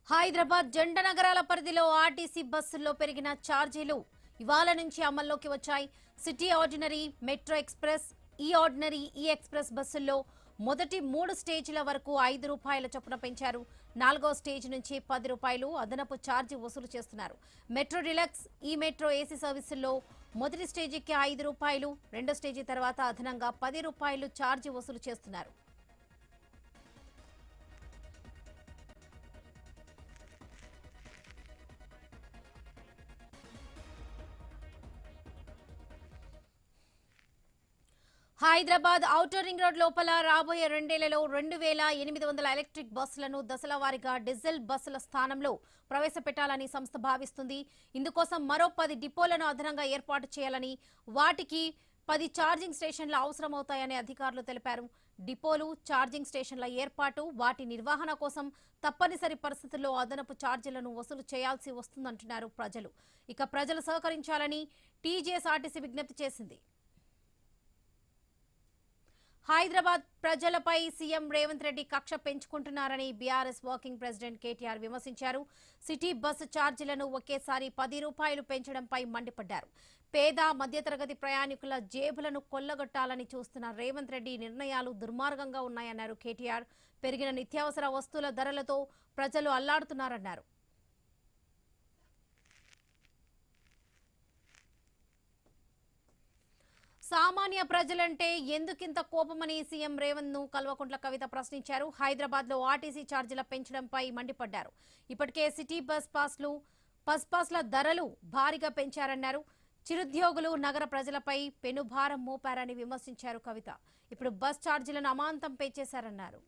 హైదరాబాద్ జంట నగరాల పరిధిలో ఆర్టీసీ బస్సుల్లో పెరిగిన ఛార్జీలు ఇవాళ నుంచి అమల్లోకి వచ్చాయి. సిటీ ఆర్డినరీ, మెట్రో ఎక్స్ప్రెస్, ఈ ఆర్డినరీ, ఈ ఎక్స్ప్రెస్ బస్సుల్లో మొదటి 3 స్టేజీల వరకు ₹5 చొప్పున పెంచారు. 4వ స్టేజ్ నుంచి ₹10 అదనపు ఛార్జీ వసూలు చేస్తున్నారు. మెట్రో డిలక్స్, ఈ మెట్రో ఏసీ సర్వీసుల్లో మొదటి స్టేజీకి ₹5, రెండో స్టేజీ తర్వాత అదనంగా ₹10 ఛార్జీ వసూలు చేస్తున్నారు. హైదరాబాద్ ఔటర్ రింగ్ రోడ్ లోపల రాబోయే 2 ఏళ్లలో 2800 ఎలక్ట్రిక్ బస్సులను దశల వారీగా డీజిల్ బస్సుల స్థానంలో ప్రవేశపెట్టాలని సంస్థ భావిస్తుంది. ఇందుకోసం మరో 10 డిపోలను అదనంగా ఏర్పాటు చేయాలని, వాటికి 10 ఛార్జింగ్ స్టేషన్లు అవసరమవుతాయని అధికారులు తెలిపారు. డిపోలు, ఛార్జింగ్ స్టేషన్ల ఏర్పాటు, వాటి నిర్వహణ కోసం తప్పనిసరి పరిస్థితుల్లో అదనపు ఛార్జీలను వసూలు చేయాల్సి వస్తుందంటున్నారు ప్రజలు. ఇక ప్రజలు సహకరించాలని టీజీఎస్ఆర్టీసీ విజ్ఞప్తి చేసింది. హైదరాబాద్ ప్రజలపై సీఎం రేవంత్ రెడ్డి కక్ష పెంచుకుంటున్నారని బీఆర్ఎస్ వర్కింగ్ ప్రెసిడెంట్ కేటీఆర్ విమర్శించారు. సిటీ బస్సు ఛార్జీలను ఒకేసారి ₹10 పెంచడంపై మండిపడ్డారు. పేద, మధ్యతరగతి ప్రయాణికుల జేబులను కొల్లగొట్టాలని చూస్తున్న రేవంత్ రెడ్డి నిర్ణయాలు దుర్మార్గంగా ఉన్నాయన్నారు కేటీఆర్. పెరిగిన నిత్యావసర వస్తువుల ధరలతో ప్రజలు అల్లాడుతున్నారన్నారు. సామాన్య ప్రజలంటే ఎందుకింత కోపమని సీఎం రేవంత్ ను కల్వకుంట్ల కవిత ప్రశ్నించారు. హైదరాబాద్ లో ఆర్టీసీ ఛార్జీల పెంచడంపై మండిపడ్డారు. ఇప్పటికే సిటీ బస్ పాస్ల ధరలు భారీగా పెంచారన్నారు. చిరుద్యోగులు, నగర ప్రజలపై పెనుభారం మోపారని విమర్శించారు కవిత. ఇప్పుడు బస్ ఛార్జీలను అమాంతం పెంచేశారన్నారు.